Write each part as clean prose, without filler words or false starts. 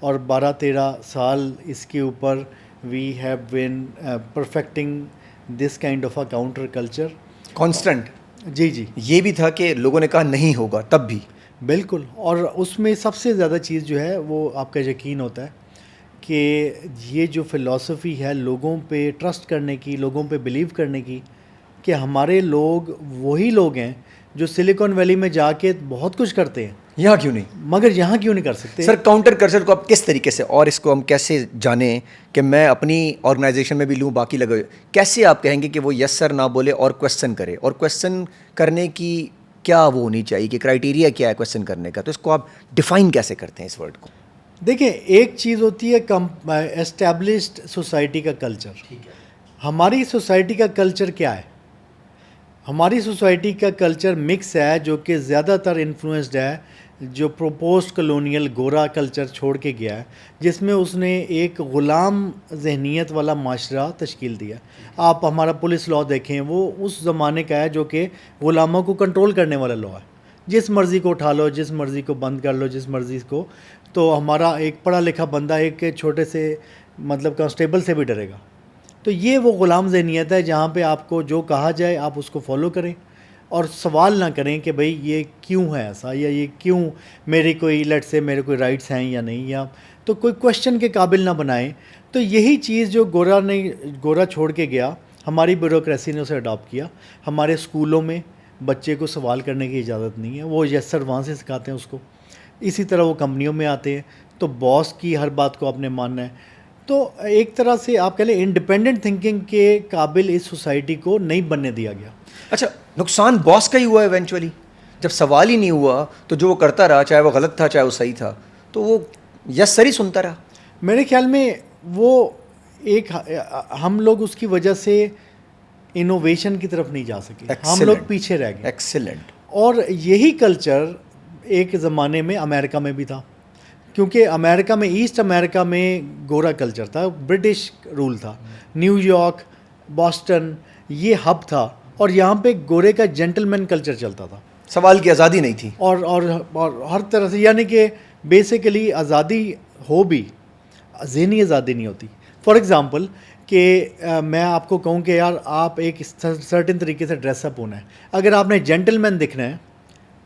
اور 12-13 سال اس کے اوپر we have been perfecting this kind of a counter culture constant. جی جی یہ بھی تھا کہ لوگوں نے کہا نہیں ہوگا تب بھی. بالکل. اور اس میں سب سے زیادہ چیز جو ہے وہ آپ کا یقین ہوتا ہے کہ یہ جو فلسفی ہے لوگوں پہ ٹرسٹ کرنے کی, لوگوں پہ بلیو کرنے کی, کہ ہمارے لوگ وہی لوگ ہیں جو سلیکن ویلی میں جا کے بہت کچھ کرتے ہیں, یہاں کیوں نہیں؟ مگر یہاں کیوں نہیں کر سکتے؟ سر کاؤنٹر کلچر کو آپ کس طریقے سے, اور اس کو ہم کیسے جانیں کہ میں اپنی آرگنائزیشن میں بھی لوں باقی لگے, کیسے آپ کہیں گے کہ وہ یس سر نہ بولے اور کویسچن کرے, اور کویسچن کرنے کی کیا وہ ہونی چاہیے کہ کرائیٹیریا کیا ہے کویسچن کرنے کا, تو اس کو آپ ڈیفائن کیسے کرتے ہیں اس ورڈ کو؟ دیکھیں, ایک چیز ہوتی ہے اسٹیبلشڈ سوسائٹی کا کلچر. ہماری سوسائٹی کا کلچر کیا ہے؟ ہماری سوسائٹی کا کلچر مکس ہے, جو کہ زیادہ تر انفلوئنسڈ ہے جو پوسٹ کلونیل گورا کلچر چھوڑ کے گیا ہے, جس میں اس نے ایک غلام ذہنیت والا معاشرہ تشکیل دیا. آپ ہمارا پولیس لاء دیکھیں, وہ اس زمانے کا ہے جو کہ غلاموں کو کنٹرول کرنے والا لاء ہے. جس مرضی کو اٹھا لو, جس مرضی کو بند کر لو, جس مرضی کو. تو ہمارا ایک پڑھا لکھا بندہ ایک چھوٹے سے مطلب کانسٹیبل سے بھی ڈرے گا. تو یہ وہ غلام ذہنیت ہے جہاں پہ آپ کو جو کہا جائے آپ اس کو فالو کریں, اور سوال نہ کریں کہ بھئی یہ کیوں ہے ایسا, یا یہ کیوں میری کوئی لیٹ سے میرے کوئی رائٹس ہیں یا نہیں, یا تو کوئی کویشچن کے قابل نہ بنائیں. تو یہی چیز جو گورا چھوڑ کے گیا, ہماری بیوروکریسی نے اسے اڈاپٹ کیا. ہمارے اسکولوں میں بچے کو سوال کرنے کی اجازت نہیں ہے, وہ یس سر وہاں سے سکھاتے ہیں اس کو. اسی طرح وہ کمپنیوں میں آتے ہیں تو باس کی ہر بات کو آپ نے ماننا ہے. تو ایک طرح سے آپ کہہ لیں انڈیپینڈنٹ تھنکنگ کے قابل اس سوسائٹی کو نہیں بننے دیا گیا. اچھا, نقصان باس کا ہی ہوا ایونچولی, جب سوال ہی نہیں ہوا تو جو وہ کرتا رہا, چاہے وہ غلط تھا چاہے وہ صحیح تھا, تو وہ یس سر ہی سنتا رہا. میرے خیال میں وہ ایک ہم لوگ اس کی وجہ سے انوویشن کی طرف نہیں جا سکے, ہم لوگ پیچھے رہ گئے. ایکسیلنٹ. اور یہی کلچر ایک زمانے میں امریکہ میں بھی تھا, کیونکہ امریکہ میں ایسٹ امریکہ میں گورا کلچر تھا, برٹش رول تھا. نیو یارک, باسٹن یہ ہب تھا, اور یہاں پہ گورے کا جینٹل مین کلچر چلتا تھا. سوال کی آزادی نہیں تھی, اور ہر طرح سے, یعنی کہ بیسیکلی آزادی ہو بھی ذہنی آزادی نہیں ہوتی. فار ایگزامپل کہ میں آپ کو کہوں کہ یار آپ ایک سرٹن طریقے سے ڈریس اپ ہونا ہے. اگر آپ نے جینٹل مین دکھنا ہے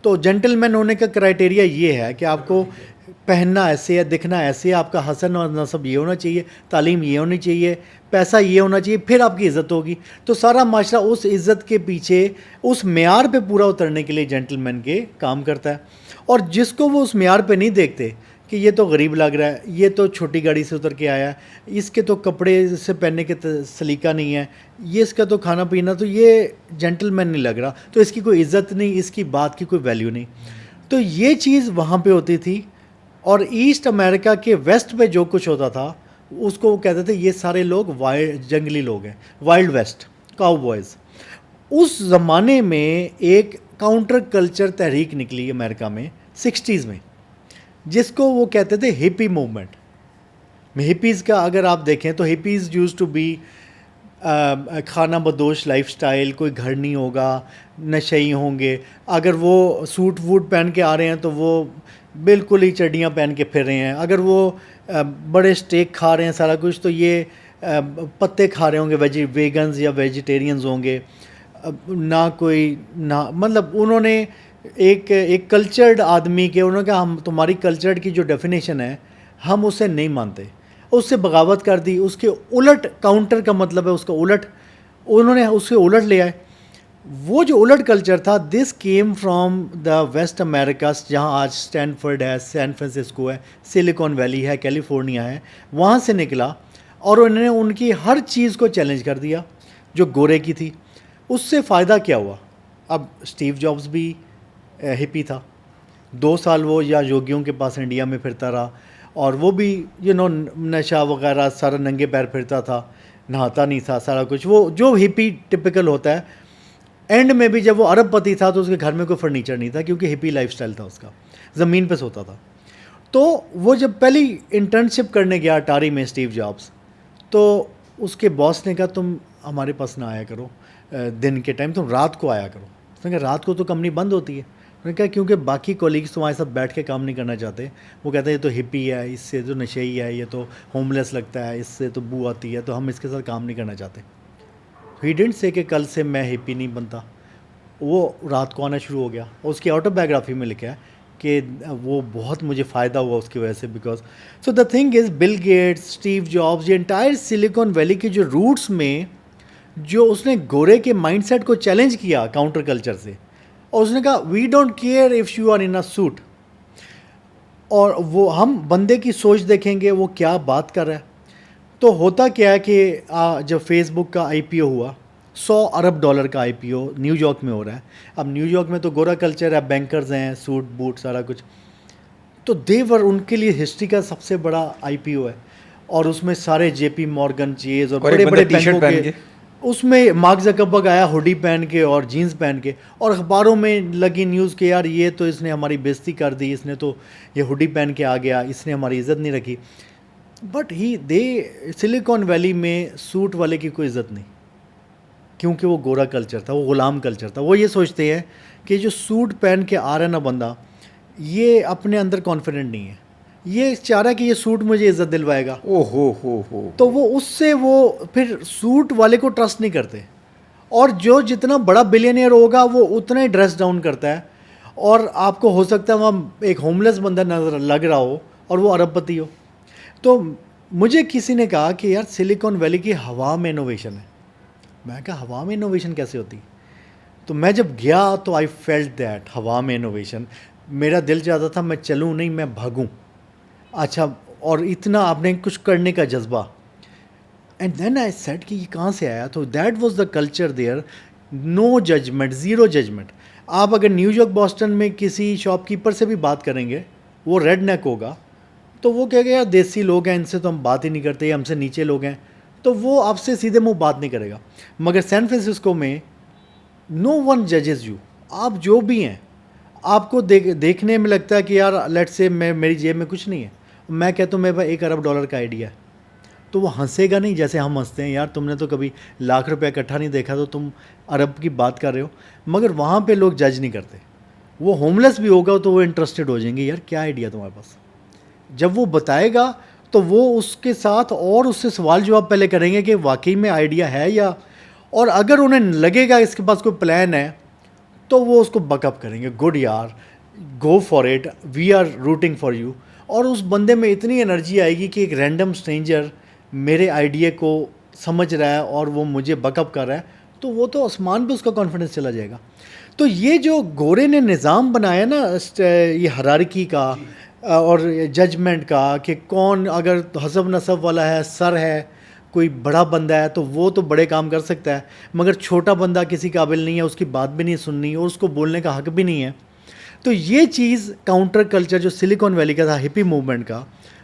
تو جینٹل مین ہونے کا کرائٹیریا یہ ہے کہ آپ کو پہننا ایسے ہے, دکھنا ایسے ہے, آپ کا حسن اور نسب یہ ہونا چاہیے, تعلیم یہ ہونی چاہیے, پیسہ یہ ہونا چاہیے, پھر آپ کی عزت ہوگی. تو سارا معاشرہ اس عزت کے پیچھے اس معیار پہ پورا اترنے کے لیے جینٹل مین کے کام کرتا ہے. اور جس کو وہ اس معیار پہ نہیں دیکھتے کہ یہ تو غریب لگ رہا ہے, یہ تو چھوٹی گاڑی سے اتر کے آیا ہے, اس کے تو کپڑے سے پہننے کے سلیقہ نہیں ہے, یہ اس کا تو کھانا پینا, تو یہ جینٹل مین نہیں لگ رہا, تو اس کی کوئی عزت نہیں, اس کی بات کی کوئی ویلیو نہیں. تو یہ چیز وہاں پہ ہوتی تھی. اور ایسٹ امریکہ کے ویسٹ پہ جو کچھ ہوتا تھا اس کو وہ کہتے تھے یہ سارے لوگ جنگلی لوگ ہیں, وائلڈ ویسٹ, کاؤ بوائز. اس زمانے میں ایک کاؤنٹر کلچر تحریک نکلی امریکہ میں 60s میں, جس کو وہ کہتے تھے ہپی موومنٹ. ہپیز کا اگر آپ دیکھیں تو ہپیز یوز ٹو بی کھانا بدوش لائف سٹائل, کوئی گھر نہیں ہوگا, نشئی ہوں گے. اگر وہ سوٹ ووٹ پہن کے آ رہے ہیں تو وہ بالکل ہی چڈیاں پہن کے پھر رہے ہیں. اگر وہ بڑے اسٹیک کھا رہے ہیں سارا کچھ, تو یہ پتے کھا رہے ہوں گے, ویگنز یا ویجیٹیرینز ہوں گے. نہ کوئی نہ مطلب انہوں نے ایک کلچرڈ آدمی کے, انہوں نے کہا ہم تمہاری کلچرڈ کی جو ڈیفینیشن ہے ہم اسے نہیں مانتے, اس سے بغاوت کر دی. اس کے الٹ, کاؤنٹر کا مطلب ہے اس کا الٹ, انہوں نے اس سے الٹ لے آئے. وہ جو الٹ کلچر تھا, دس کیم فرام دا ویسٹ امریکہ, جہاں آج اسٹینفرڈ ہے, سین فرانسسکو ہے, سلیکن ویلی ہے, کیلیفورنیا ہے, وہاں سے نکلا. اور انہوں نے ان کی ہر چیز کو چیلنج کر دیا جو گورے کی تھی. اس سے فائدہ کیا ہوا؟ اب اسٹیو جابس بھی ہپی تھا, 2 سال وہ یا یوگیوں کے پاس انڈیا میں پھرتا رہا, اور وہ بھی نشہ وغیرہ سارا ننگے پیر پھرتا تھا, نہاتا نہیں تھا, سارا کچھ وہ جو ہپی ٹپیکل ہوتا ہے. اینڈ میں بھی جب وہ ارب پتی تھا تو اس کے گھر میں کوئی فرنیچر نہیں تھا, کیونکہ ہپی لائف سٹائل تھا اس کا, زمین پہ سوتا تھا. تو وہ جب پہلی انٹرنشپ کرنے گیا اٹاری میں اسٹیو جابس, تو اس کے باس نے کہا تم ہمارے پاس نہ آیا کرو دن کے ٹائم, تم رات کو آیا کرو. اس نے کہا رات کو تو کمپنی بند ہوتی ہے. نے کہا کیونکہ باقی کولیگس تمہارے ساتھ بیٹھ کے کام نہیں کرنا چاہتے, وہ کہتے ہیں یہ تو ہپی ہے, اس سے تو نشئی ہے, یہ تو ہوم لیس لگتا ہے, اس سے تو بو آتی ہے, تو ہم اس کے ساتھ کام نہیں کرنا چاہتے. ہی ڈنٹ سے کہ کل سے میں ہپی نہیں بنتا. وہ رات کو آنا شروع ہو گیا, اور اس کی آٹو بایوگرافی میں لکھا ہے کہ وہ بہت مجھے فائدہ ہوا اس کی وجہ سے, because so the thing is Bill Gates, Steve Jobs, یہ انٹائر سلیکون ویلی کے جو روٹس میں جو اس نے گورے کے مائنڈ سیٹ کو چیلنج کیا کاؤنٹر کلچر سے, اور اس نے کہا we don't care if you are in a suit, اور وہ ہم بندے کی سوچ دیکھیں گے وہ کیا بات کر رہا ہے. تو ہوتا کیا ہے کہ جب فیس بک کا آئی پی او ہوا, $100 ارب کا آئی پی او نیو یارک میں ہو رہا ہے. اب نیو یارک میں تو گورا کلچر ہے, بینکرز ہیں, سوٹ بوٹ سارا کچھ, تو دیور ان کے لیے ہسٹری کا سب سے بڑا آئی پی او ہے, اور اس میں سارے جے پی مورگن, چیز اور بڑے بڑے بینکوں کے, اس میں مارک زکربرگ آیا ہوڈی پہن کے اور جینز پہن کے, اور اخباروں میں لگی نیوز کہ یار یہ تو اس نے ہماری بےزتی کر دی, اس نے تو یہ ہوڈی پہن کے آ گیا, اس نے ہماری عزت نہیں رکھی. بٹ سلیکون ویلی میں سوٹ والے کی کوئی عزت نہیں, کیونکہ وہ گورا کلچر تھا, وہ غلام کلچر تھا. وہ یہ سوچتے ہیں کہ جو سوٹ پہن کے آ رہا ہے نا بندہ, یہ اپنے اندر کانفیڈنٹ نہیں ہے, یہ چاہ رہا ہے کہ یہ سوٹ مجھے عزت دلوائے گا. ہو تو وہ اس سے وہ پھر سوٹ والے کو ٹرسٹ نہیں کرتے, اور جو جتنا بڑا بلینئر ہوگا وہ اتنا ہی ڈریس ڈاؤن کرتا ہے. اور آپ کو ہو سکتا ہے وہاں ایک ہوم لیس بندہ نظر لگ رہا ہو اور وہ ارب پتی ہو. تو مجھے کسی نے کہا کہ یار سلیکون ویلی کی ہوا میں انوویشن ہے. میں کہا ہوا میں انوویشن کیسے ہوتی؟ تو میں جب گیا تو آئی فیلٹ دیٹ ہوا میں انوویشن. میرا دل چاہتا تھا میں چلوں نہیں, میں بھاگوں. اچھا, اور اتنا آپ نے کچھ کرنے کا جذبہ. اینڈ دین آئی سیٹ کہ یہ کہاں سے آیا؟ تو that was the culture there, no judgment, zero judgment. آپ اگر نیو یارک بوسٹن میں کسی شاپ کیپر سے بھی بات کریں گے, وہ ریڈ نیک ہوگا, تو وہ کہے گا یار دیسی لوگ ہیں, ان سے تو ہم بات ہی نہیں کرتے, یہ ہم سے نیچے لوگ ہیں, تو وہ آپ سے سیدھے منہ بات نہیں کرے گا. مگر سین فرانسسکو میں نو ون ججز یو, آپ جو بھی ہیں, آپ کو دیکھنے میں لگتا ہے کہ یار لیٹ سے میری جیب میں کچھ نہیں ہے, میں کہتا ہوں میرے پاس $1 ارب کا آئیڈیا ہے, تو وہ ہنسے گا نہیں جیسے ہم ہنستے ہیں, یار تم نے تو کبھی $1,00,000 اکٹھا نہیں دیکھا تو تم ارب کی بات کر رہے ہو. مگر وہاں پہ لوگ جج نہیں کرتے. وہ ہوم لیس بھی ہوگا تو وہ انٹرسٹڈ ہو جائیں گے, یار کیا آئیڈیا تمہارے پاس. جب وہ بتائے گا تو وہ اس کے ساتھ اور اس سے سوال جواب پہلے کریں گے کہ واقعی میں آئیڈیا ہے یا, اور اگر انہیں لگے گا اس کے پاس کوئی پلان ہے تو وہ اس کو بک اپ کریں گے, گڈ یار, go for it, we are rooting for you. اور اس بندے میں اتنی انرجی آئے گی کہ ایک رینڈم اسٹرینجر میرے آئیڈیا کو سمجھ رہا ہے اور وہ مجھے بک اپ کر رہا ہے, تو وہ تو آسمان پہ اس کا کانفیڈنس چلا جائے گا. تو یہ جو گورے نے نظام بنایا نا یہ ہرارکی کا اور ججمنٹ کا, کہ کون اگر حسب نسب والا ہے, سر ہے, کوئی بڑا بندہ ہے تو وہ تو بڑے کام کر سکتا ہے, مگر چھوٹا بندہ کسی قابل نہیں ہے, اس کی بات بھی نہیں سننی اور اس کو بولنے کا حق بھی نہیں ہے. تو یہ چیز کاؤنٹر کلچر جو سلیکون ویلی کا تھا, ہپی موومنٹ کا,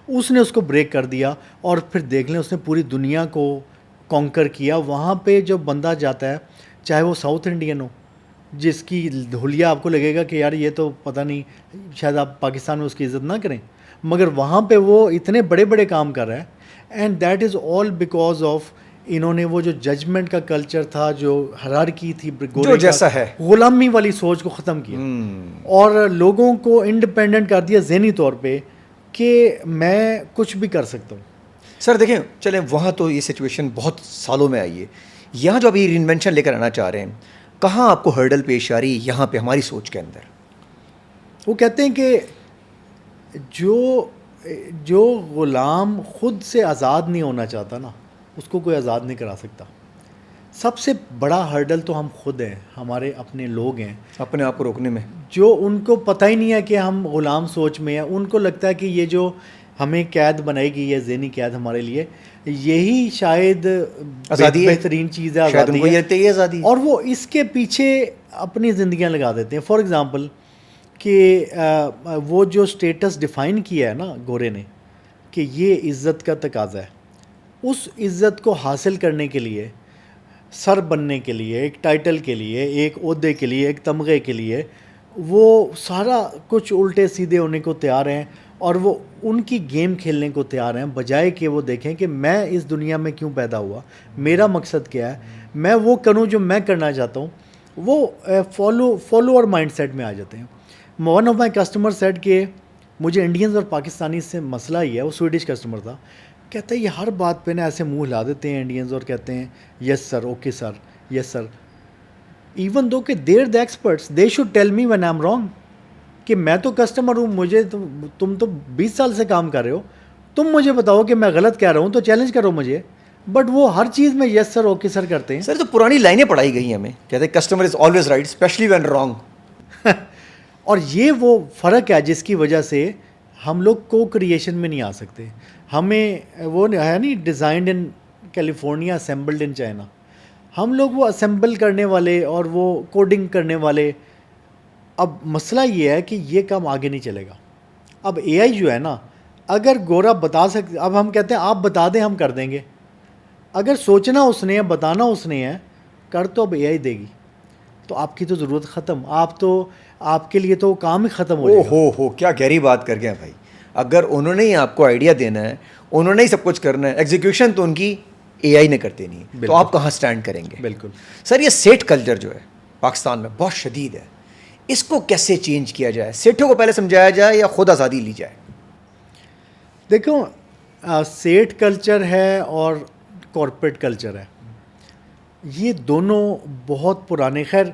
اس نے اس کو بریک کر دیا. اور پھر دیکھ لیں اس نے پوری دنیا کو کانکر کیا. وہاں پہ جو بندہ جاتا ہے, چاہے وہ ساؤتھ انڈین ہو جس کی دھلیہ آپ کو لگے گا کہ یار یہ تو پتہ نہیں, شاید آپ پاکستان میں اس کی عزت نہ کریں, مگر وہاں پہ وہ اتنے بڑے بڑے کام کر رہا ہے. And that is all because of انہوں نے وہ جو ججمنٹ کا کلچر تھا, جو ہرارکی تھی, جو جیسا ہے, غلامی والی سوچ کو ختم کیا اور لوگوں کو انڈیپینڈنٹ کر دیا ذہنی طور پہ کہ میں کچھ بھی کر سکتا ہوں. سر دیکھیں چلیں وہاں تو یہ سچویشن بہت سالوں میں آئی ہے, یہاں جو ابھی ری انوینشن لے کر آنا چاہ رہے ہیں, کہاں آپ کو ہرڈل پیش آ رہی یہاں پہ ہماری سوچ کے اندر؟ وہ کہتے ہیں کہ جو غلام خود سے آزاد نہیں ہونا چاہتا نا, اس کو کوئی آزاد نہیں کرا سکتا. سب سے بڑا ہرڈل تو ہم خود ہیں, ہمارے اپنے لوگ ہیں اپنے آپ کو روکنے میں, جو ان کو پتہ ہی نہیں ہے کہ ہم غلام سوچ میں ہیں. ان کو لگتا ہے کہ یہ جو ہمیں قید بنائی گئی ہے, ذہنی قید ہمارے لیے, یہی شاید بہترین چیز ہے, آزادی. اور وہ اس کے پیچھے اپنی زندگیاں لگا دیتے ہیں. فار ایگزامپل کہ وہ جو اسٹیٹس ڈیفائن کیا ہے نا گورے نے کہ یہ عزت کا تقاضا ہے, اس عزت کو حاصل کرنے کے لیے, سر بننے کے لیے, ایک ٹائٹل کے لیے, ایک عہدے کے لیے, ایک تمغے کے لیے, وہ سارا کچھ الٹے سیدھے ہونے کو تیار ہیں اور وہ ان کی گیم کھیلنے کو تیار ہیں, بجائے کہ وہ دیکھیں کہ میں اس دنیا میں کیوں پیدا ہوا, میرا مقصد کیا ہے, میں وہ کروں جو میں کرنا چاہتا ہوں. وہ فالوور مائنڈ سیٹ میں آ جاتے ہیں. One of my customer said کہ مجھے انڈینز اور پاکستانی سے مسئلہ ہی ہے. وہ سویڈش کسٹمر تھا, کہتا ہے یہ ہر بات پہ نا ایسے منہ ہلا دیتے ہیں انڈینز اور کہتے ہیں یس سر, اوکے سر, یس سر, ایون دو کہ there the experts they should tell me when I am wrong, کہ میں تو کسٹمر ہوں, مجھے تم تو 20 سال سے کام کر رہے ہو, تم مجھے بتاؤ کہ میں غلط کہہ رہا ہوں تو چیلنج کرو مجھے. بٹ وہ ہر چیز میں یس سر, اوکے سر کرتے ہیں. سر تو پرانی لائنیں پڑھائی گئی ہیں ہمیں, کہتے ہیں customer is always right especially when wrong. اور یہ وہ فرق ہے جس کی وجہ سے ہم لوگ کو کریشن میں نہیں آ سکتے. ہمیں وہ ہے نہیں designed in California assembled in China. ہم لوگ وہ اسمبل کرنے والے اور وہ کوڈنگ کرنے والے. اب مسئلہ یہ ہے کہ یہ کام آگے نہیں چلے گا. اب اے آئی جو ہے نا, اگر گورا بتا سکتے, اب ہم کہتے ہیں آپ بتا دیں ہم کر دیں گے. اگر سوچنا اس نے ہے, بتانا اس نے ہے, کر تو اب اے آئی دے گی. تو آپ کی تو ضرورت ختم, آپ کے لیے تو کام ہی ختم ہو جائے گا. ہو کیا گہری بات کر گیا بھائی. اگر انہوں نے ہی آپ کو آئیڈیا دینا ہے, انہوں نے ہی سب کچھ کرنا ہے, ایگزیکیوشن تو ان کی اے آئی نے کرتے نہیں, تو آپ کہاں سٹینڈ کریں گے. بالکل سر, یہ سیٹ کلچر جو ہے پاکستان میں بہت شدید ہے, اس کو کیسے چینج کیا جائے؟ سیٹھوں کو پہلے سمجھایا جائے یا خود آزادی لی جائے؟ دیکھو, سیٹ کلچر ہے اور کارپوریٹ کلچر ہے, یہ دونوں بہت پرانے. خیر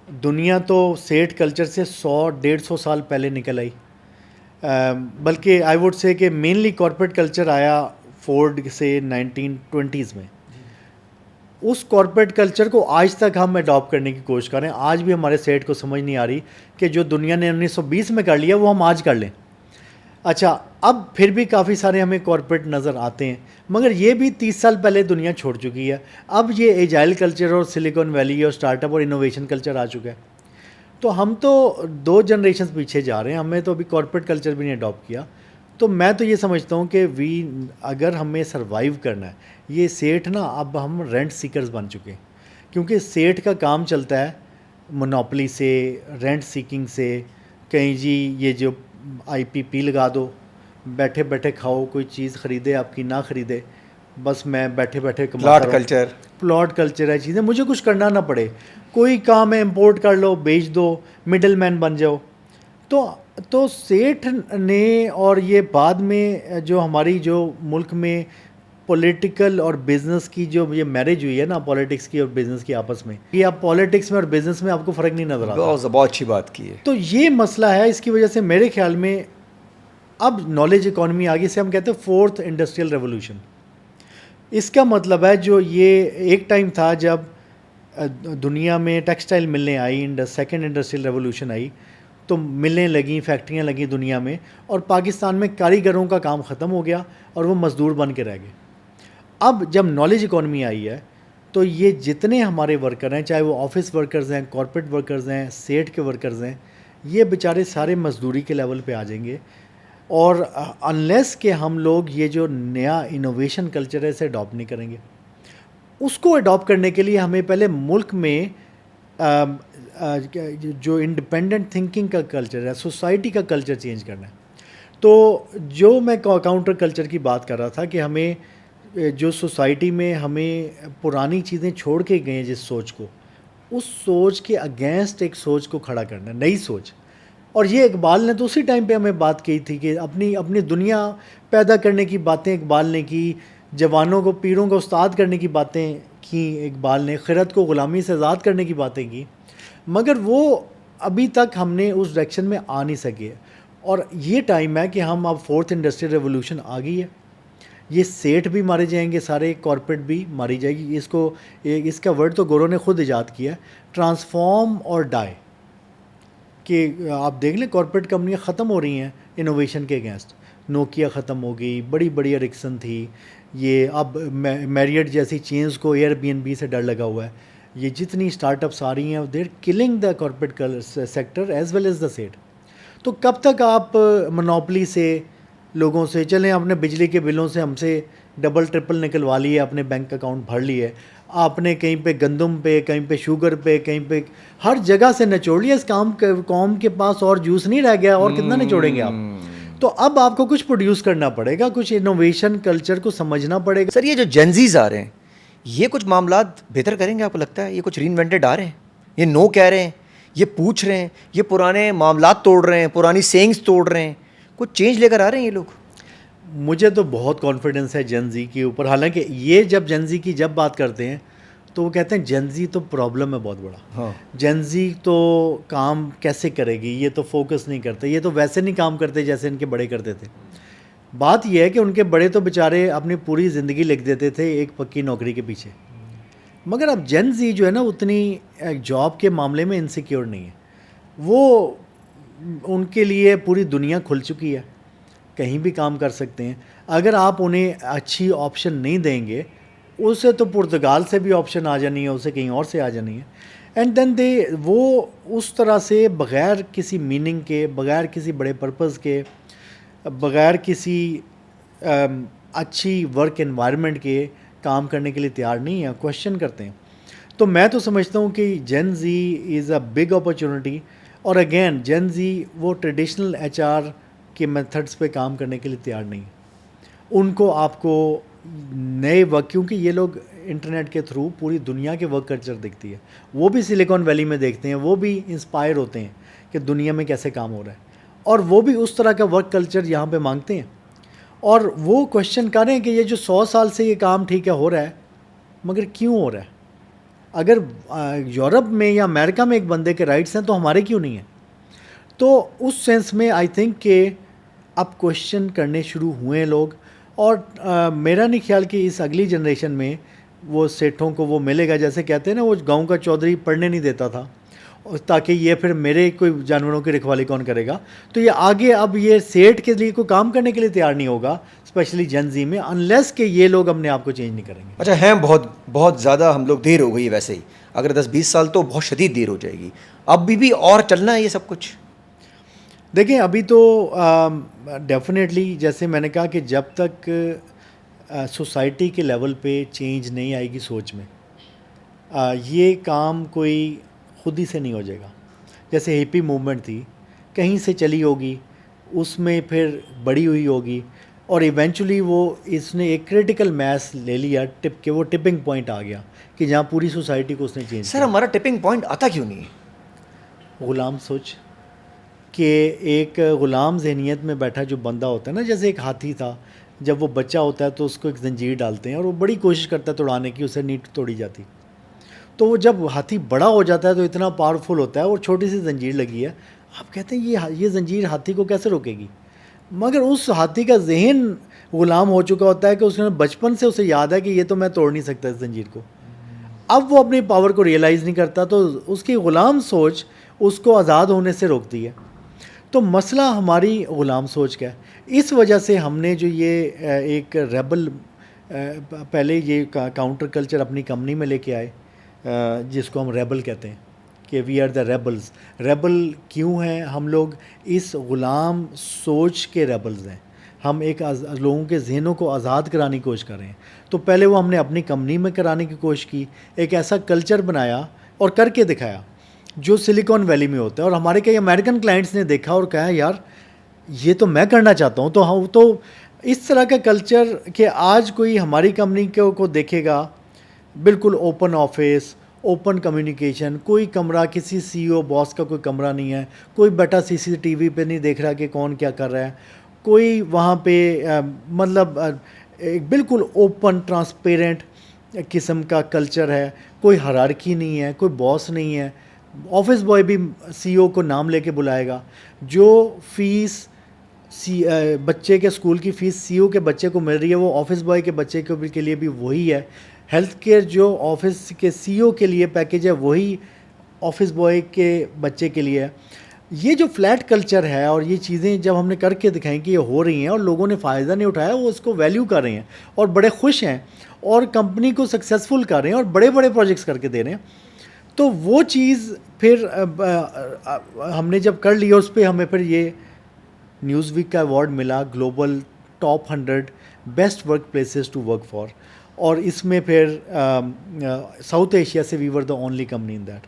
دنیا تو سیٹ کلچر سے 100-150 سال پہلے نکل آئی, بلکہ آئی ووڈ سے کہ مینلی کارپوریٹ کلچر آیا فورڈ سے 1920s میں. اس کارپوریٹ کلچر کو آج تک ہم اڈاپٹ کرنے کی کوشش کریں. آج بھی ہمارے سیٹ کو سمجھ نہیں آ رہی کہ جو دنیا نے 1920 میں کر لیا وہ ہم آج کر لیں. اچھا, اب پھر بھی کافی سارے ہمیں کارپوریٹ نظر آتے ہیں, مگر یہ بھی 30 سال پہلے دنیا چھوڑ چکی ہے. اب یہ ایجائل کلچر اور سلیکن ویلی اور اسٹارٹ اپ اور انوویشن کلچر آ چکا ہے. تو ہم تو 2 جنریشنز پیچھے جا رہے ہیں, ہمیں تو ابھی کارپوریٹ کلچر بھی نہیں اڈاپٹ کیا. تو میں تو یہ سمجھتا ہوں کہ اگر ہمیں سروائیو کرنا ہے, یہ سیٹ نا اب ہم رینٹ سیکرز بن چکے ہیں, کیونکہ سیٹ کا کام چلتا ہے مونوپلی سے, رینٹ سیکنگ سے. کہیں جی یہ جو IPP لگا دو, بیٹھے بیٹھے کھاؤ, کوئی چیز خریدے آپ کی نہ خریدے, بس میں بیٹھے بیٹھے پلاٹ کلچر. پلاٹ کلچر ہے, چیزیں مجھے کچھ کرنا نہ پڑے, کوئی کام ہے امپورٹ کر لو, بیچ دو, مڈل مین بن جاؤ. تو سیٹھ نے, اور یہ بعد میں جو ہماری جو ملک میں پولیٹیکل اور بزنس کی جو یہ میرج ہوئی ہے نا, پولیٹکس کی اور بزنس کی آپس میں, یہ آپ پولیٹکس میں اور بزنس میں آپ کو فرق نہیں نظر آتا. بہت اچھی بات کی ہے. تو یہ مسئلہ ہے, اس کی وجہ سے میرے خیال میں اب نالج اکانومی آگے سے ہم کہتے ہیں 4th انڈسٹریل ریولوشن. اس کا مطلب ہے جو یہ ایک ٹائم تھا جب دنیا میں ٹیکسٹائل ملیں آئی, 2nd انڈسٹریل ریولوشن آئی, تو ملیں لگیں, فیکٹریاں لگیں دنیا میں, اور پاکستان میں کاریگروں کا کام ختم ہو گیا اور وہ مزدور بن کے رہ گئے. اب جب نالج اکانومی آئی ہے تو یہ جتنے ہمارے ورکر ہیں, چاہے وہ آفس ورکرز ہیں, کارپوریٹ ورکرز ہیں, سیٹ کے ورکرز ہیں, یہ بیچارے سارے مزدوری کے لیول پہ آ جائیں گے. اور انلیس کہ ہم لوگ یہ جو نیا انوویشن کلچر ہے اسے اڈاپٹ نہیں کریں گے. اس کو اڈاپٹ کرنے کے لیے ہمیں پہلے ملک میں جو انڈیپینڈنٹ تھنکنگ کا کلچر ہے, سوسائٹی کا کلچر چینج کرنا ہے. تو جو میں کاؤنٹر کلچر کی بات کر رہا تھا کہ ہمیں جو سوسائٹی میں ہمیں پرانی چیزیں چھوڑ کے گئے ہیں جس سوچ کو, اس سوچ کے اگینسٹ ایک سوچ کو کھڑا کرنا, نئی سوچ. اور یہ اقبال نے تو اسی ٹائم پہ ہمیں بات کی تھی کہ اپنی دنیا پیدا کرنے کی باتیں اقبال نے کی, جوانوں کو پیروں کو استاد کرنے کی باتیں کی اقبال نے, خرد کو غلامی سے آزاد کرنے کی باتیں کی, مگر وہ ابھی تک ہم نے اس ڈائریکشن میں آ نہیں سکے. اور یہ ٹائم ہے کہ ہم اب 4th انڈسٹریل ریولوشن آ گئی ہے. یہ سیٹ بھی مارے جائیں گے, سارے کارپوریٹ بھی ماری جائے گی. اس کا ورڈ تو گورو نے خود ایجاد کیا ہے, ٹرانسفارم اور ڈائی. کہ آپ دیکھ لیں کارپوریٹ کمپنیاں ختم ہو رہی ہیں انوویشن کے اگینسٹ. نوکیا ختم ہو گئی, بڑی بڑی ایرکسن تھی, یہ اب میریٹ جیسی چینز کو Airbnb سے ڈر لگا ہوا ہے. یہ جتنی اسٹارٹ اپس آ رہی ہیں, they're killing the corporate sector as well as the set. تو کب تک آپ منوپلی سے لوگوں سے چلیں, اپنے بجلی کے بلوں سے ہم سے ڈبل ٹرپل نکلوا لیے, اپنے بینک اکاؤنٹ بھر لیے, آپ نے کہیں پہ گندم پہ, کہیں پہ شوگر پہ, کہیں پہ ہر جگہ سے نچوڑ لیا. اس قوم کے پاس اور جوس نہیں رہ گیا, اور کتنا نچوڑیں گے آپ. تو اب آپ کو کچھ پروڈیوس کرنا پڑے گا, کچھ انوویشن کلچر کو سمجھنا پڑے گا. سر یہ جو جنزیز آ رہے ہیں, یہ کچھ معاملات بہتر کریں گے آپ کو لگتا ہے؟ یہ کچھ ری انوینٹڈ آ رہے ہیں, یہ نو کہہ رہے ہیں, یہ پوچھ رہے ہیں, یہ پرانے معاملات توڑ رہے ہیں, پرانی سینگس توڑ رہے ہیں, کچھ چینج لے کر آ رہے ہیں یہ لوگ؟ مجھے تو بہت کانفیڈنس ہے جن زی کے اوپر. حالانکہ یہ جب جن زی کی جب بات کرتے ہیں تو وہ کہتے ہیں جن زی تو پرابلم ہے بہت بڑا. ہاں, جن زی تو کام کیسے کرے گی, یہ تو فوکس نہیں کرتے, یہ تو ویسے نہیں کام کرتے جیسے ان کے بڑے کرتے تھے. بات یہ ہے کہ ان کے بڑے تو بیچارے اپنی پوری زندگی لکھ دیتے تھے ایک پکی نوکری کے پیچھے. مگر اب جن زی جو ہے نا اتنی جاب کے معاملے میں انسیکیور نہیں ہے. وہ ان کے لیے پوری دنیا کھل چکی ہے, کہیں بھی کام کر سکتے ہیں. اگر آپ انہیں اچھی آپشن نہیں دیں گے, اسے تو پرتگال سے بھی آپشن آ جانی ہے, اسے کہیں اور سے آ جانی ہے. اینڈ دین وہ اس طرح سے بغیر کسی میننگ کے, بغیر کسی بڑے پرپز کے, بغیر کسی اچھی ورک انوائرمنٹ کے کام کرنے کے لیے تیار نہیں ہیں, کوشچن کرتے ہیں. تو میں تو سمجھتا ہوں کہ جن زی از اے بگ اپرچونٹی. اور اگین جن زی وہ ٹریڈیشنل ایچ آر کے میتھڈس پہ کام کرنے کے لیے تیار نہیں. ان کو آپ کو نئے ورک, کیونکہ یہ لوگ انٹرنیٹ کے تھرو پوری دنیا کے ورک کلچر دیکھتی ہے, وہ بھی سلیکان ویلی میں دیکھتے ہیں, وہ بھی انسپائر ہوتے ہیں کہ دنیا میں کیسے کام ہو رہا ہے, اور وہ بھی اس طرح کا ورک کلچر یہاں پہ مانگتے ہیں. اور وہ کوشچن کر رہے ہیں کہ یہ جو 100 سال سے یہ کام ٹھیک ہے ہو رہا ہے, مگر کیوں ہو رہا ہے؟ اگر یورپ میں یا امریکہ میں ایک بندے کے رائٹس ہیں تو ہمارے کیوں نہیں ہیں؟ تو اس سینس میں آئی تھنک کہ اب کوشچن کرنے شروع ہوئے ہیں لوگ. اور میرا نہیں خیال کہ اس اگلی جنریشن میں وہ سیٹھوں کو وہ ملے گا. جیسے کہتے ہیں نا, وہ گاؤں کا چودھری پڑھنے نہیں دیتا تھا تاکہ یہ پھر میرے کوئی جانوروں کی رکھوالی کون کرے گا. تو یہ آگے اب یہ سیٹھ کے لیے کوئی کام کرنے کے لیے تیار نہیں ہوگا, اسپیشلی جن زی میں, انلیس کہ یہ لوگ اپنے آپ کو چینج نہیں کریں گے. اچھا ہیں بہت زیادہ ہم لوگ, دیر ہو گئی ویسے ہی, اگر 10-20 سال تو بہت شدید دیر ہو جائے گی. اب بھی اور چلنا ہے یہ سب کچھ؟ دیکھیں ابھی تو ڈیفینیٹلی جیسے میں نے کہا کہ جب تک سوسائٹی کے لیول پہ چینج نہیں آئے گی سوچ میں, یہ کام کوئی خود ہی سے نہیں ہو جائے گا. جیسے ہپی موومنٹ تھی, کہیں سے چلی ہوگی, اس میں پھر بڑی ہوئی ہوگی, اور ایونچولی وہ اس نے ایک کریٹیکل میس لے لیا ٹپ کے, وہ ٹپنگ پوائنٹ آ گیا کہ جہاں پوری سوسائٹی کو اس نے چینج سر ہمارا ٹپنگ پوائنٹ آتا کیوں نہیں ہے؟ غلام سوچ کہ ایک غلام ذہنیت میں بیٹھا جو بندہ ہوتا ہے نا, جیسے ایک ہاتھی تھا, جب وہ بچہ ہوتا ہے تو اس کو ایک زنجیر ڈالتے ہیں اور وہ بڑی کوشش کرتا ہے توڑانے کی, اسے نہیں توڑی جاتی. تو وہ جب ہاتھی بڑا ہو جاتا ہے تو اتنا پاورفل ہوتا ہے, اور چھوٹی سی زنجیر لگی ہے, آپ کہتے ہیں یہ زنجیر ہاتھی کو کیسے روکے گی؟ مگر اس ہاتھی کا ذہن غلام ہو چکا ہوتا ہے کہ اس نے بچپن سے اسے یاد ہے کہ یہ تو میں توڑ نہیں سکتا اس زنجیر کو. اب وہ اپنی پاور کو ریئلائز نہیں کرتا, تو اس کی غلام سوچ اس کو آزاد ہونے سے روکتی ہے. تو مسئلہ ہماری غلام سوچ کا ہے. اس وجہ سے ہم نے جو یہ ایک ریبل, پہلے یہ کاؤنٹر کلچر اپنی کمپنی میں لے کے آئے, جس کو ہم ریبل کہتے ہیں کہ وی آر دا ریبلز. ریبل کیوں ہیں ہم لوگ؟ اس غلام سوچ کے ریبلز ہیں. ہم ایک لوگوں کے ذہنوں کو آزاد کرانے کی کوشش کر رہے ہیں. تو پہلے وہ ہم نے اپنی کمپنی میں کرانے کی کوشش کی, ایک ایسا کلچر بنایا اور کر کے دکھایا جو سلیکان ویلی میں ہوتا ہے. اور ہمارے کئی امریکن کلائنٹس نے دیکھا اور کہا یار یہ تو میں کرنا چاہتا ہوں. تو ہم تو اس طرح کا کلچر کہ آج کوئی ہماری کمپنی کو دیکھے گا, بالکل اوپن آفس, اوپن کمیونیکیشن, کوئی کمرہ کسی سی او باس کا کوئی کمرہ نہیں ہے, کوئی بیٹا سی سی ٹی وی پہ نہیں دیکھ رہا کہ کون کیا کر رہا ہے, کوئی وہاں پہ مطلب ایک بالکل اوپن ٹرانسپیرنٹ قسم کا کلچر ہے. کوئی ہرارکی نہیں ہے, کوئی باس نہیں ہے. آفس بوائے بھی سی او کو نام لے کے بلائے گا. جو فیس بچے کے اسکول کی فیس سی او کے بچے کو مل رہی ہے وہ آفس بوائے کے بچے کے لیے بھی وہی ہے. ہیلتھ کیئر جو آفس کے سی او کے لیے پیکیج ہے وہی آفس بوائے کے بچے کے لیے ہے. یہ جو فلیٹ کلچر ہے اور یہ چیزیں جب ہم نے کر کے دکھائیں کہ یہ ہو رہی ہیں اور لوگوں نے فائدہ نہیں اٹھایا, وہ اس کو ویلیو کر رہے ہیں اور بڑے خوش ہیں اور کمپنی کو سکسیزفل کر رہے ہیں اور بڑے بڑے پروجیکٹس کر کے دے رہے ہیں. تو وہ چیز پھر ہم نے جب کر لی, اس پہ ہمیں پھر یہ نیوز ویک کا ایوارڈ ملا, global top 100 best work places to work for. اور اس میں پھر ساؤتھ ایشیا سے we were the only company in that.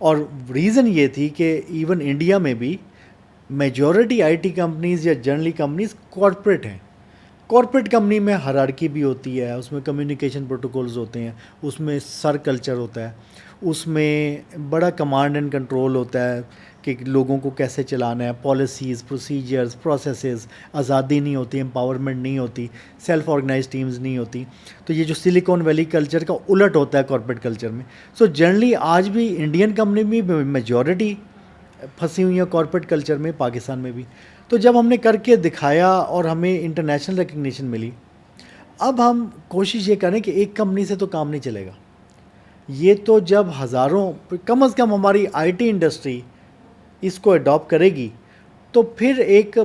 اور ریزن یہ تھی کہ ایون انڈیا میں بھی میجورٹی آئی ٹی کمپنیز یا جرنلی کمپنیز کارپوریٹ ہیں, کارپوریٹ کمپنی میں ہرارکی بھی ہوتی ہے, اس میں کمیونیکیشن پروٹوکولز ہوتے ہیں, اس میں سر کلچر ہوتا ہے, اس میں بڑا کمانڈ اینڈ کنٹرول ہوتا ہے کہ لوگوں کو کیسے چلانا ہے, پالیسیز, پروسیجرز, پروسیسز, آزادی نہیں ہوتی, امپاورمنٹ نہیں ہوتی, سیلف آرگنائز ٹیمز نہیں ہوتی. تو یہ جو سلیکون ویلی کلچر کا الٹ ہوتا ہے کارپوریٹ کلچر میں. سو جنرلی آج بھی انڈین کمپنی میں میجورٹی پھنسی ہوئی ہیں کارپوریٹ کلچر میں, پاکستان میں بھی. تو جب ہم نے کر کے دکھایا اور ہمیں انٹرنیشنل ریکگنیشن ملی, اب ہم کوشش یہ کریں کہ ایک کمپنی سے تو کام نہیں چلے گا. یہ تو جب ہزاروں, کم از کم ہماری آئی ٹی انڈسٹری اس کو اڈاپٹ کرے گی تو پھر ایک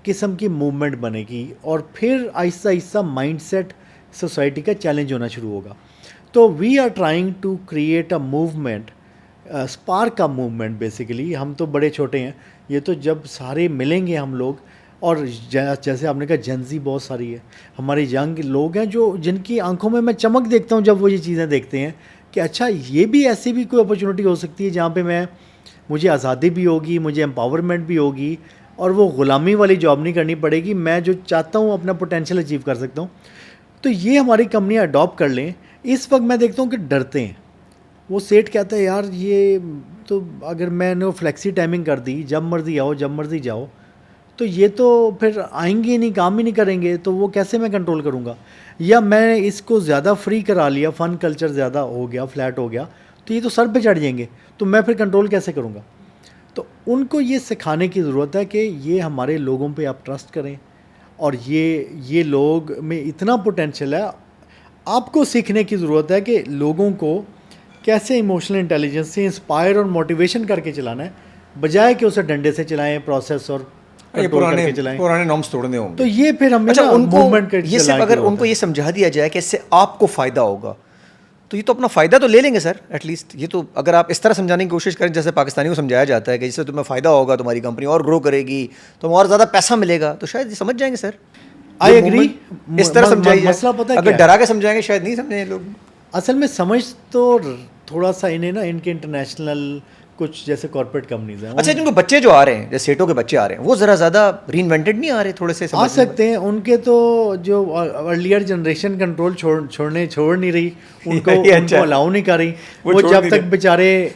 قسم کی موومنٹ بنے گی, اور پھر آہستہ آہستہ مائنڈ سیٹ سوسائٹی کا چیلنج ہونا شروع ہوگا. تو we are trying to create a movement, spark کا موومنٹ بیسیکلی. ہم تو بڑے چھوٹے ہیں, یہ تو جب سارے ملیں گے ہم لوگ, اور جیسے آپ نے کہا جنزی بہت ساری ہے, ہمارے ینگ لوگ ہیں جو جن کی آنکھوں میں چمک دیکھتا ہوں جب وہ یہ چیزیں دیکھتے ہیں کہ اچھا یہ بھی ایسی بھی کوئی اپرچونیٹی ہو سکتی ہے جہاں پہ مجھے آزادی بھی ہوگی, مجھے امپاورمنٹ بھی ہوگی, اور وہ غلامی والی جاب نہیں کرنی پڑے گی, میں جو چاہتا ہوں اپنا پوٹینشیل اچیو کر سکتا ہوں. تو یہ ہماری کمپنیاں اڈاپٹ کر لیں. اس وقت میں دیکھتا ہوں کہ ڈرتے ہیں. وہ سیٹ کہتا ہے یار یہ تو اگر میں نے فلیکسی ٹائمنگ کر دی, جب مرضی آؤ جب مرضی جاؤ, تو یہ تو پھر آئیں گے نہیں, کام ہی نہیں کریں گے, تو وہ کیسے میں کنٹرول کروں گا. یا میں اس کو زیادہ فری کرا لیا, فن کلچر زیادہ ہو گیا, فلیٹ ہو گیا, تو یہ تو سر پہ چڑھ جائیں گے, تو میں پھر کنٹرول کیسے کروں گا. تو ان کو یہ سکھانے کی ضرورت ہے کہ یہ ہمارے لوگوں پہ آپ ٹرسٹ کریں, اور یہ لوگ میں اتنا پوٹینشیل ہے. آپ کو سیکھنے کی ضرورت ہے کہ لوگوں کو کیسے ایموشنل انٹیلیجنس سے انسپائر اور موٹیویشن کر کے چلانا ہے, بجائے کہ اسے ڈنڈے سے چلائیں, پروسیس اور پرانے نارمس توڑنے ہوں گے. تو یہ پھر ہم یہ صرف اگر ان کو یہ سمجھا دیا جائے کہ اس سے آپ کو فائدہ ہوگا, تو یہ تو اپنا فائدہ تو لے لیں گے سر. ایٹ لیسٹ یہ تو اگر آپ اس طرح سمجھانے کی کوشش کریں جیسے پاکستانیوں کو سمجھایا جاتا ہے کہ جس سے تمہیں فائدہ ہوگا, تمہاری کمپنی اور گرو کرے گی, تمہیں اور زیادہ پیسہ ملے گا, تو شاید یہ سمجھ جائیں گے سر. I agree. اس طرح سمجھائیے. مسئلہ پتہ ہے اگر ڈرا کے سمجھائیں گے شاید نہیں سمجھیں لوگ. اصل میں سمجھ تو تھوڑا سا انہیں نا ان کے انٹرنیشنل کچھ جیسے کارپوریٹ کمپنیز ہیں. اچھا جن کو بچے جو آ رہے ہیں, جیسے سیٹوں کے بچے آ رہے ہیں, وہ ذرا زیادہ ری انوینٹڈ نہیں آ رہے, تھوڑے سے آ سکتے ہیں. ان کے تو جو ارلیئر جنریشن کنٹرول چھوڑ نہیں رہی, ان کو الاؤ نہیں کر رہی. وہ جب تک بیچارے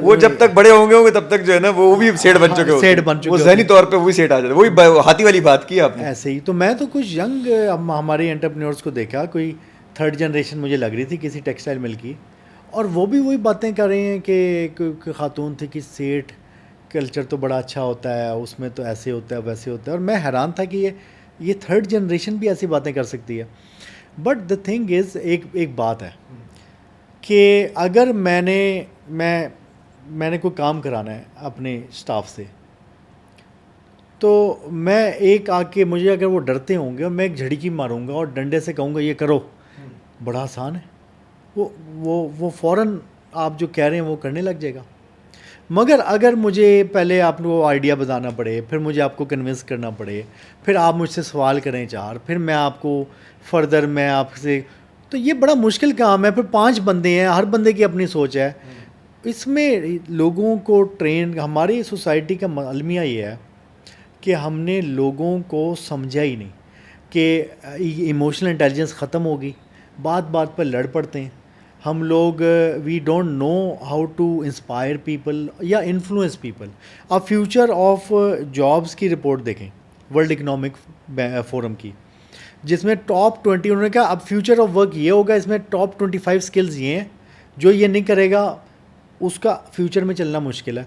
وہ جب تک بڑے ہوں گے تب تک جو ہے نا وہ بھی سیٹ بن چکے, وہ ذہنی طور پہ وہی سیٹ آ جاتے. وہی ہاتھی والی بات کی آپ نے. ایسے ہی تو میں تو کچھ ینگ ہمارے انٹرپرینورس کو دیکھا, کوئی تھرڈ جنریشن مجھے لگ رہی تھی کسی ٹیکسٹائل مل کی, اور وہ بھی وہی باتیں کر رہے ہیں کہ خاتون تھی کہ سیٹ کلچر تو بڑا اچھا ہوتا ہے, اس میں تو ایسے ہوتا ہے ویسے ہوتا ہے. اور میں حیران تھا کہ یہ تھرڈ جنریشن بھی ایسی باتیں کر سکتی ہے. بٹ دا تھنگ از ایک بات ہے کہ اگر میں نے کوئی کام کرانا ہے اپنے اسٹاف سے, تو میں ایک آ کے مجھے اگر وہ ڈرتے ہوں گے اور میں ایک جھڑکی ماروں گا اور ڈنڈے سے کہوں گا یہ کرو, بڑا آسان ہے. وہ فوراً آپ جو کہہ رہے ہیں وہ کرنے لگ جائے گا. مگر اگر مجھے پہلے آپ کو آئیڈیا بتانا پڑے, پھر مجھے آپ کو کنونس کرنا پڑے, پھر آپ مجھ سے سوال کریں 4, پھر میں آپ کو فردر میں آپ سے, تو یہ بڑا مشکل کام ہے. پھر 5 بندے ہیں, ہر بندے کی اپنی سوچ ہے. اس میں لوگوں کو ٹرین, ہماری سوسائٹی کا المیہ یہ ہے کہ ہم نے لوگوں کو سمجھا ہی نہیں کہ ایموشنل انٹیلیجنس ختم ہوگی, بات پر لڑ پڑتے ہیں ہم لوگ. We don't know how to inspire people یا انفلوئنس پیپل. آپ فیوچر آف جابس کی رپورٹ دیکھیں ورلڈ اکنامک فورم کی, جس میں ٹاپ 20 انہوں نے کہا اب فیوچر آف ورک یہ ہوگا, اس میں ٹاپ 25 اسکلز یہ ہیں, جو یہ نہیں کرے گا اس کا فیوچر میں چلنا مشکل ہے.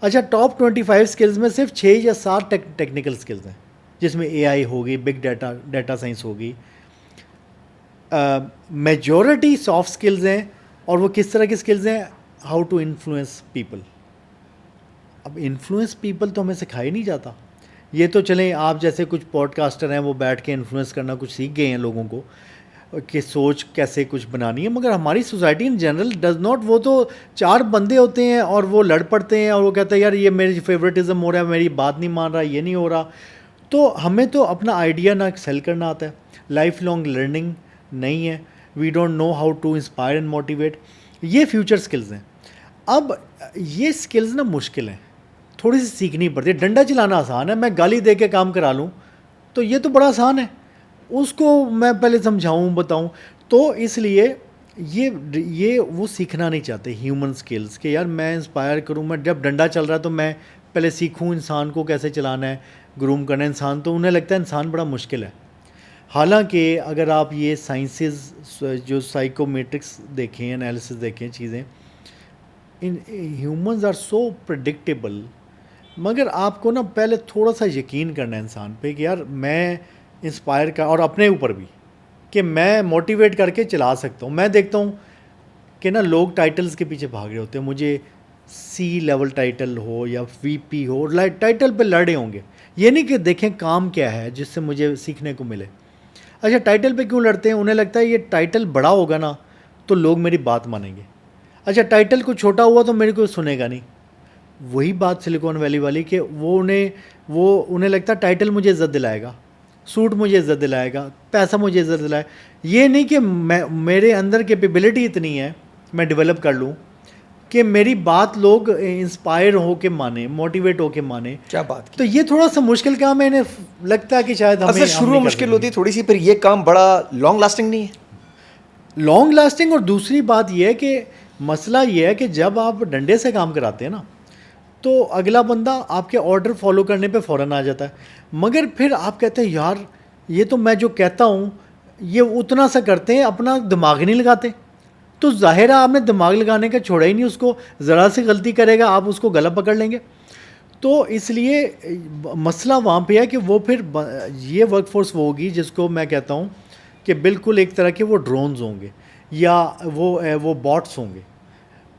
اچھا ٹاپ 25 اسکلز میں صرف 6 یا 7 ٹیکنیکل اسکلز ہیں, جس میں اے آئی ہوگی, بگ ڈیٹا سائنس ہوگی. میجورٹی سافٹ اسکلز ہیں, اور وہ کس طرح کی اسکلز ہیں, ہاؤ ٹو انفلوئنس پیپل. اب انفلوئنس پیپل تو ہمیں سکھایا نہیں جاتا. یہ تو چلیں آپ جیسے کچھ پوڈ کاسٹر ہیں وہ بیٹھ کے انفلوئنس کرنا کچھ سیکھ گئے ہیں لوگوں کو کہ سوچ کیسے کچھ بنانی ہے, مگر ہماری society in general does not. وہ تو 4 بندے ہوتے ہیں اور وہ لڑ پڑتے ہیں, اور وہ کہتے ہیں یار یہ میری فیوریٹزم ہو رہا ہے, میری بات نہیں مان رہا, یہ نہیں ہو رہا. تو ہمیں تو اپنا آئیڈیا نہ سیل کرنا آتا ہے, لائف لانگ لرننگ نہیں ہے, we don't know how to inspire and motivate. یہ فیوچر اسکلز ہیں. اب یہ اسکلز نا مشکل ہیں, تھوڑی سی سیکھنی پڑتی ہے. ڈنڈا چلانا آسان ہے, میں گالی دے کے کام کرا لوں تو یہ تو بڑا آسان ہے. اس کو میں پہلے سمجھاؤں بتاؤں. تو اس لیے یہ وہ سیکھنا نہیں چاہتے ہیومن سکلز کہ یار میں انسپائر کروں. میں جب ڈنڈا چل رہا ہے تو میں پہلے سیکھوں انسان کو کیسے چلانا ہے, گروم کرنا ہے انسان. تو انہیں لگتا ہے انسان بڑا مشکل ہے. حالانکہ اگر آپ یہ سائنسز جو سائیکومیٹرکس دیکھیں, انالیسس دیکھیں چیزیں, ہیومنز آر سو پریڈکٹیبل. مگر آپ کو نا پہلے تھوڑا سا یقین کرنا ہے انسان پہ کہ یار میں انسپائر کر, اور اپنے اوپر بھی کہ میں موٹیویٹ کر کے چلا سکتا ہوں. میں دیکھتا ہوں کہ نا لوگ ٹائٹلز کے پیچھے بھاگ رہے ہوتے ہیں. مجھے سی لیول ٹائٹل ہو یا وی پی ہو, ٹائٹل پہ لڑے ہوں گے. یہ نہیں کہ دیکھیں کام کیا ہے جس سے مجھے سیکھنے کو ملے. اچھا ٹائٹل پہ کیوں لڑتے ہیں؟ انہیں لگتا ہے یہ ٹائٹل بڑا ہوگا نا تو لوگ میری بات مانیں گے. اچھا ٹائٹل کو چھوٹا ہوا تو میرے کو سنے گا نہیں. وہی بات سلیکون ویلی والی کہ انہیں لگتا ہے ٹائٹل مجھے عزت دلائے گا, سوٹ مجھے عزت دلائے گا, پیسہ مجھے عزت دلائے. یہ نہیں کہ میرے اندر کیپیبلٹی اتنی ہے میں ڈیولپ کر لوں کہ میری بات لوگ انسپائر ہو کے مانیں, موٹیویٹ ہو کے مانیں. کیا بات کی. تو یہ تھوڑا سا مشکل کام ہے. انہیں لگتا ہے کہ شاید ہمیں شروع میں مشکل ہوتی ہے تھوڑی سی, پھر یہ کام بڑا لانگ لاسٹنگ نہیں ہے. Long lasting. اور دوسری بات یہ ہے کہ مسئلہ یہ ہے کہ جب آپ ڈنڈے سے کام کراتے ہیں نا تو اگلا بندہ آپ کے آرڈر فالو کرنے پہ فوراً آ جاتا ہے. مگر پھر آپ کہتے ہیں یار یہ تو میں جو کہتا ہوں یہ اتنا سا کرتے ہیں, اپنا دماغ نہیں لگاتے. تو ظاہر ہے آپ نے دماغ لگانے کا چھوڑا ہی نہیں. اس کو ذرا سی غلطی کرے گا آپ اس کو گلا پکڑ لیں گے. تو اس لیے مسئلہ وہاں پہ ہے کہ وہ پھر یہ ورک فورس وہ ہوگی جس کو میں کہتا ہوں کہ بالکل ایک طرح کے وہ ڈرونز ہوں گے یا وہ باٹس ہوں گے.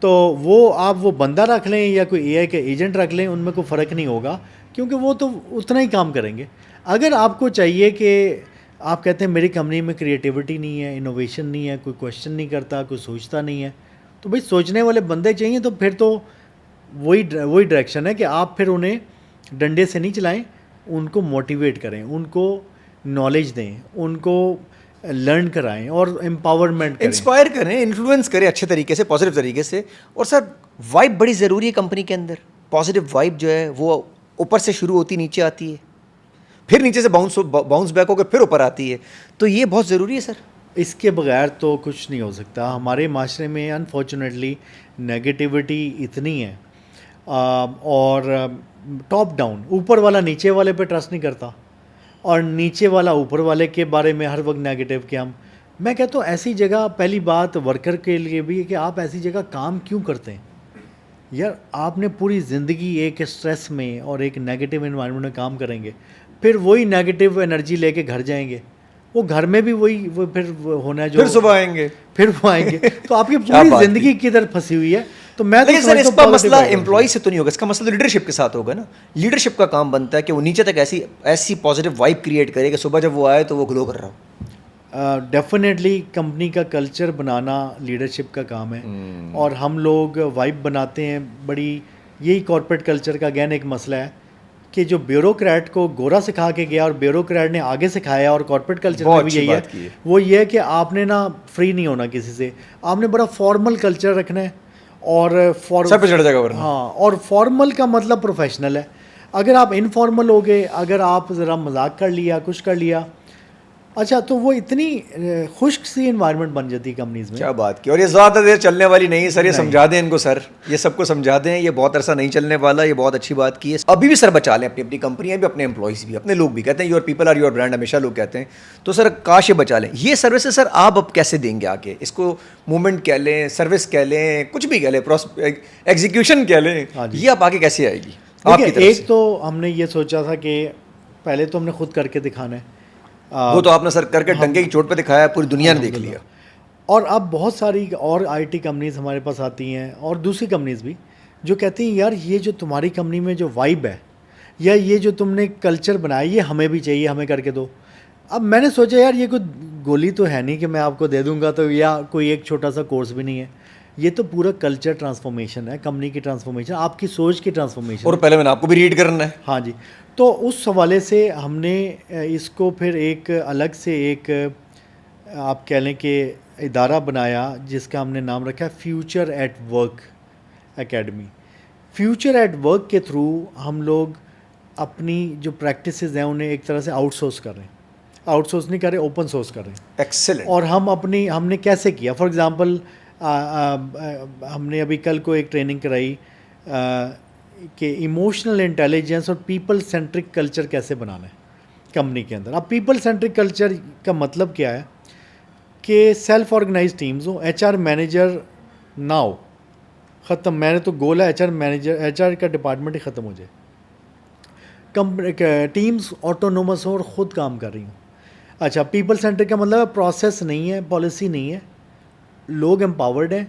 تو وہ آپ وہ بندہ رکھ لیں یا کوئی اے آئی کے ایجنٹ رکھ لیں, ان میں کوئی فرق نہیں ہوگا کیونکہ وہ تو اتنا ہی کام کریں گے. اگر آپ کو چاہیے کہ آپ کہتے ہیں میری کمپنی میں کریٹیوٹی نہیں ہے, انوویشن نہیں ہے, کوئی کویشچن نہیں کرتا, کوئی سوچتا نہیں ہے, تو بھائی سوچنے والے بندے چاہیے. تو پھر تو وہی ڈائریکشن ہے کہ آپ پھر انہیں ڈنڈے سے نہیں چلائیں, ان کو موٹیویٹ کریں, ان کو نالج دیں, ان کو لرن کرائیں اور امپاورمنٹ کریں, انسپائر کریں, انفلوئنس کریں اچھے طریقے سے, پازیٹیو طریقے سے. اور سر وائب بڑی ضروری ہے کمپنی کے اندر. پازیٹیو وائب جو ہے وہ اوپر سے شروع ہوتی نیچے آتی ہے, پھر نیچے سے باؤنس بیک ہو کے پھر اوپر آتی ہے. تو یہ بہت ضروری ہے سر. اس کے بغیر تو کچھ نہیں ہو سکتا. ہمارے معاشرے میں انفارچونیٹلی نگیٹیوٹی اتنی ہے, اور ٹاپ ڈاؤن, اوپر والا نیچے والے پہ ٹرسٹ نہیں کرتا اور نیچے والا اوپر والے کے بارے میں ہر وقت نیگیٹو. کہ میں کہتا ہوں ایسی جگہ, پہلی بات ورکر کے لیے بھی کہ آپ ایسی جگہ کام کیوں کرتے ہیں یار. آپ نے پوری زندگی ایک اسٹریس میں اور ایک نیگیٹو انوائرمنٹ میں کام کریں گے, پھر وہی نیگیٹو انرجی لے کے گھر جائیں گے, وہ گھر میں بھی وہی وہ پھر ہونا ہے جو پھر صبح آئیں گے, پھر وہ آئیں گے. تو آپ کی پوری زندگی کدھر پھنسی ہوئی ہے. تو میں لیکن سر اس کا مسئلہ امپلائی سے تو نہیں ہوگا, اس کا مسئلہ لیڈرشپ کے ساتھ ہوگا نا. لیڈرشپ کا کام بنتا ہے کہ وہ نیچے تک ایسی پازیٹیو وائب کریٹ کرے کہ صبح جب وہ آئے تو وہ گلو کر رہا ہو. ڈیفینیٹلی کمپنی کا کلچر بنانا لیڈرشپ کا کام ہے, اور ہم لوگ وائب بناتے ہیں بڑی. یہی کارپوریٹ کلچر کا اگین ایک مسئلہ ہے کہ جو بیوروکریٹ کو گورا سکھا کے گیا اور بیوروکریٹ نے آگے سکھایا, اور کارپوریٹ کلچر میں بھی یہی ہے, وہ یہ ہے کہ آپ نے نا فری نہیں ہونا کسی سے, آپ نے بڑا فارمل کلچر رکھنا ہے. اور سر پہ چڑھ جائے گا. ہاں, اور فارمل کا مطلب پروفیشنل ہے. اگر آپ انفارمل ہو گئے, اگر آپ ذرا مذاق کر لیا, کچھ کر لیا, اچھا تو وہ اتنی خشک سی انوائرمنٹ بن جاتی ہے کمپنیز میں. کیا بات کی. اور یہ زیادہ دیر چلنے والی نہیں ہے سر, یہ سمجھا دیں ان کو سر, یہ سب کو سمجھا دیں, یہ بہت عرصہ نہیں چلنے والا. یہ بہت اچھی بات کی ہے. ابھی بھی سر بچا لیں اپنی اپنی کمپنیاں بھی, اپنے امپلائیز بھی, اپنے لوگ بھی. کہتے ہیں your people are your brand, ہمیشہ لوگ کہتے ہیں. تو سر کاش یہ بچا لیں. یہ سروسز سر آپ اب کیسے دیں گے آگے؟ اس کو موومنٹ کہہ لیں, سروس کہہ لیں, کچھ بھی کہہ لیں, ایگزیکیوشن کہہ لیں, یہ آپ آگے کیسے آئے گی آپ کی طرف سے؟ ایک تو ہم نے یہ سوچا تھا کہ پہلے تو ہم نے خود کر کے دکھانا ہے. وہ تو آپ نے سر کر کے ڈنگے کی چوٹ پہ دکھایا, پوری دنیا نے دیکھ لیا. اور اب بہت ساری اور آئی ٹی کمپنیز ہمارے پاس آتی ہیں, اور دوسری کمپنیز بھی, جو کہتی ہیں یار یہ جو تمہاری کمپنی میں جو وائب ہے یا یہ جو تم نے کلچر بنایا یہ ہمیں بھی چاہیے, ہمیں کر کے دو. اب میں نے سوچا یار یہ کوئی گولی تو ہے نہیں کہ میں آپ کو دے دوں گا تو, یا کوئی ایک چھوٹا سا کورس بھی نہیں ہے. یہ تو پورا کلچر ٹرانسفارمیشن ہے, کمپنی کی ٹرانسفارمیشن, آپ کی سوچ کی ٹرانسفارمیشن. اور پہلے میں نے آپ کو بھی ریڈ کرنا ہے. ہاں جی. تو اس حوالے سے ہم نے اس کو پھر ایک الگ سے ایک آپ کہہ لیں کہ ادارہ بنایا جس کا ہم نے نام رکھا ہے Future at Work Academy. Future at Work کے تھرو ہم لوگ اپنی جو پریکٹسز ہیں انہیں ایک طرح سے آؤٹ سورس کر رہے ہیں. آؤٹ سورس نہیں کر رہے, اوپن سورس کر رہے ہیں. ایکسلنٹ. اور ہم نے کیسے کیا, فار ایگزامپل ہم نے ابھی کل کو ایک ٹریننگ کرائی کہ ایموشنل انٹیلیجنس اور پیپل سینٹرک کلچر کیسے بنانا ہے کمپنی کے اندر. اب پیپل سینٹرک کلچر کا مطلب کیا ہے کہ سیلف آرگنائز ٹیمز ہوں, ایچ آر مینیجر نہ ہو, ختم. میں نے تو گول ہے ایچ آر کا ڈپارٹمنٹ ہی ختم ہو جائے, ٹیمز آٹونومس ہوں اور خود کام کر رہی ہوں. اچھا, پیپل سینٹر کا مطلب ہے پروسیس نہیں ہے, پالیسی نہیں ہے, لوگ امپاورڈ ہیں,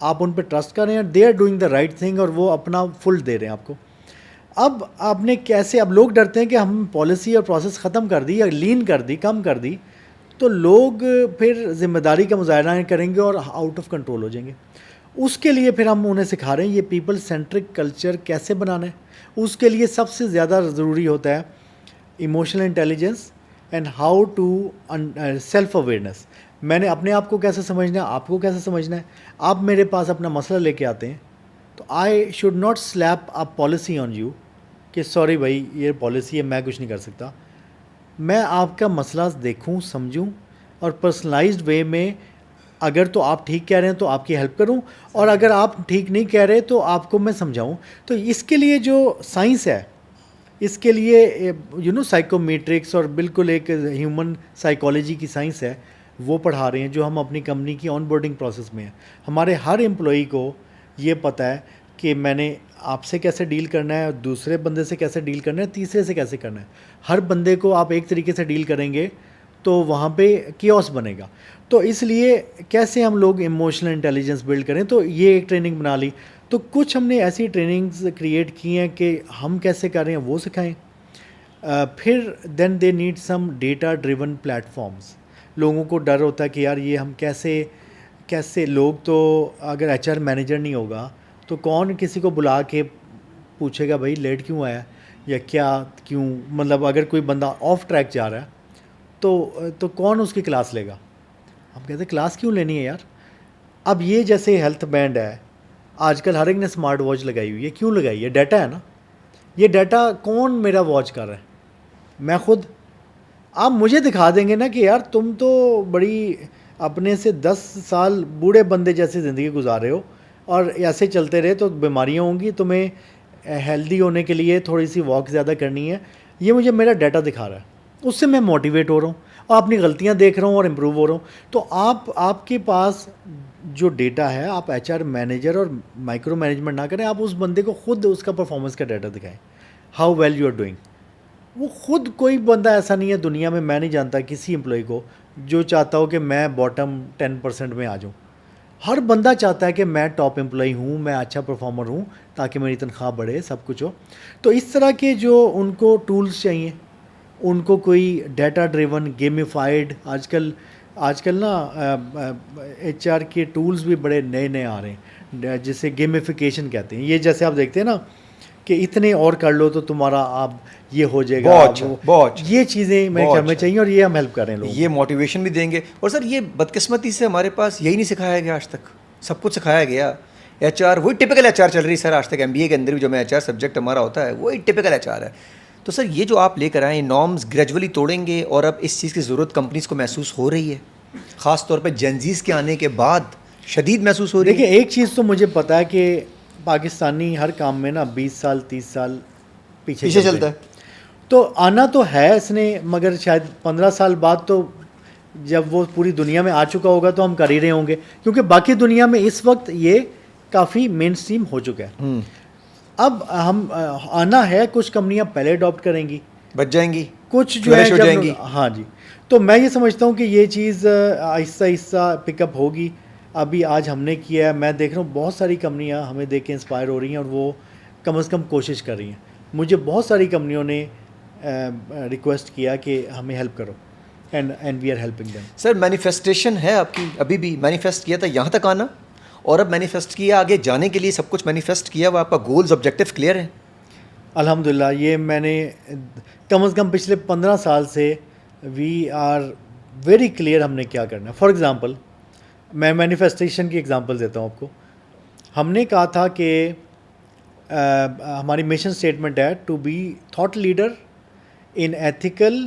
آپ ان پہ ٹرسٹ کر رہے ہیں, they are doing the right thing اور وہ اپنا فل دے رہے ہیں آپ کو. اب آپ نے کیسے, اب لوگ ڈرتے ہیں کہ ہم پالیسی اور پروسیس ختم کر دی یا لین کر دی, کم کر دی, تو لوگ پھر ذمہ داری کا مظاہرہ کریں گے اور آؤٹ آف کنٹرول ہو جائیں گے. اس کے لیے پھر ہم انہیں سکھا رہے ہیں یہ پیپل سینٹرک کلچر کیسے بنانا ہے. اس کے لیے سب سے زیادہ ضروری ہوتا ہے emotional intelligence and how to self awareness. میں نے اپنے آپ کو کیسے سمجھنا ہے, آپ کو کیسے سمجھنا ہے. آپ میرے پاس اپنا مسئلہ لے کے آتے ہیں تو I should not sleep a policy on you کہ سوری بھائی یہ پالیسی ہے, میں کچھ نہیں کر سکتا. میں آپ کا مسئلہ دیکھوں, سمجھوں اور پرسنلائزڈ وے میں اگر تو آپ ٹھیک کہہ رہے ہیں تو آپ کی ہیلپ کروں, اور اگر آپ ٹھیک نہیں کہہ رہے تو آپ کو میں سمجھاؤں. تو اس کے لیے جو سائنس ہے, اس کے لیے سائیکو میٹرکس اور بالکل ایک ہیومن سائیکالوجی کی سائنس ہے, وہ پڑھا رہے ہیں جو ہم اپنی کمپنی کی آن بورڈنگ پروسیس میں ہیں. ہمارے ہر امپلائی کو یہ پتہ ہے کہ میں نے آپ سے کیسے ڈیل کرنا ہے, دوسرے بندے سے کیسے ڈیل کرنا ہے, تیسرے سے کیسے کرنا ہے. ہر بندے کو آپ ایک طریقے سے ڈیل کریں گے تو وہاں پہ کیوس بنے گا. تو اس لیے کیسے ہم لوگ ایموشنل انٹیلیجنس بلڈ کریں, تو یہ ایک ٹریننگ بنا لی. تو کچھ ہم نے ایسی ٹریننگز کریٹ کی ہیں کہ ہم کیسے کر رہے ہیں وہ سکھائیں. پھر then they need some data driven platforms. لوگوں کو ڈر ہوتا ہے کہ یار یہ ہم کیسے لوگ تو اگر ایچ آر مینیجر نہیں ہوگا تو کون کسی کو بلا کے پوچھے گا بھائی لیٹ کیوں آیا یا کیوں, مطلب اگر کوئی بندہ آف ٹریک جا رہا ہے تو کون اس کی کلاس لے گا. ہم کہتے ہیں کلاس کیوں لینی ہے یار. اب یہ جیسے ہیلتھ بینڈ ہے, آج کل ہر ایک نے اسمارٹ واچ لگائی ہوئی ہے, کیوں لگائی ہے؟ ڈیٹا ہے نا. یہ ڈیٹا کون میرا واچ کر رہا ہے؟ میں خود. آپ مجھے دکھا دیں گے نا کہ یار تم تو بڑی اپنے سے 10 سال بوڑھے بندے جیسی زندگی گزار رہے ہو اور ایسے چلتے رہے تو بیماریاں ہوں گی, تمہیں ہیلدی ہونے کے لیے تھوڑی سی واک زیادہ کرنی ہے. یہ مجھے میرا ڈیٹا دکھا رہا ہے, اس سے میں موٹیویٹ ہو رہا ہوں اور اپنی غلطیاں دیکھ رہا ہوں اور امپروو ہو رہا ہوں. تو آپ کے پاس جو ڈیٹا ہے, آپ ایچ آر مینیجر اور مائکرو مینجمنٹ نہ کریں, آپ اس بندے کو خود اس کا پرفارمنس کا ڈیٹا دکھائیں, how well you are doing. وہ خود کوئی بندہ ایسا نہیں ہے دنیا میں, میں نہیں جانتا کسی امپلائی کو جو چاہتا ہو کہ میں باٹم 10% میں آ جاؤں. ہر بندہ چاہتا ہے کہ میں ٹاپ امپلائی ہوں, میں اچھا پرفارمر ہوں تاکہ میری تنخواہ بڑھے, سب کچھ ہو. تو اس طرح کے جو ان کو ٹولز چاہیے, ان کو کوئی ڈیٹا ڈریون گیمیفائڈ, آج کل نا ایچ آر کے ٹولز بھی بڑے نئے آ رہے ہیں جسے گیمیفیکیشن کہتے ہیں. یہ جیسے آپ دیکھتے ہیں نا کہ اتنے اور کر لو تو تمہارا آپ یہ ہو جائے گا, یہ چیزیں میرے خیال میں چاہیے اور یہ ہم ہیلپ کر رہے ہیں لوگوں. یہ موٹیویشن بھی دیں گے. اور سر یہ بدقسمتی سے ہمارے پاس یہی نہیں سکھایا گیا آج تک. سب کچھ سکھایا گیا, ایچ آر وہی ٹپکل ایچ آر چل رہی ہے سر آج تک. ایم بی اے کے اندر بھی جو میں ایچ آر سبجیکٹ ہمارا ہوتا ہے وہی ٹپکل ایچ آر ہے. تو سر یہ جو آپ لے کر آئیں نارمز گریجولی توڑیں گے, اور اب اس چیز کی ضرورت کمپنیز کو محسوس ہو رہی ہے, خاص طور پہ جینزیز کے آنے کے بعد شدید محسوس ہو رہی ہے. دیکھیں ایک چیز تو مجھے پتہ ہے کہ پاکستانی ہر کام میں نا 20 سال 30 سال پیچھے چلتا ہے. تو آنا تو ہے اس نے, مگر شاید 15 سال بعد تو جب وہ پوری دنیا میں آ چکا ہوگا تو ہم کر ہی رہے ہوں گے, کیونکہ باقی دنیا میں اس وقت یہ کافی مین اسٹریم ہو چکا ہے. اب ہم آنا ہے, کچھ کمپنیاں پہلے اڈاپٹ کریں گی, بچ جائیں گی, کچھ جو ہے ہو جائیں گی. ہاں جی. تو میں یہ سمجھتا ہوں کہ یہ چیز آہستہ آہستہ پک اپ ہوگی. ابھی آج ہم نے کیا ہے, میں دیکھ رہا ہوں بہت ساری کمپنیاں ہمیں دیکھ کے انسپائر ہو رہی ہیں اور وہ کم از کم کوشش کر رہی ہیں. مجھے بہت ساری کمپنیوں نے ریکویسٹ کیا کہ ہمیں ہیلپ کرو, and we are helping them. Sir manifestation ہے آپ کی, ابھی بھی مینیفیسٹ کیا تھا یہاں تک آنا, اور اب مینیفیسٹ کیا آگے جانے کے لیے, سب کچھ مینیفیسٹ کیا ہوا, آپ کا گولز آبجیکٹیو کلیئر ہیں؟ الحمدللہ. یہ میں نے کم از کم پچھلے 15 سال سے وی آر ویری کلیئر ہم نے کیا کرنا ہے. فار ایگزامپل میں مینیفیسٹیشن کی ایگزامپل دیتا ہوں آپ کو. ہم نے کہا تھا کہ ہماری مشن اسٹیٹمنٹ ہے to be thought leader in ethical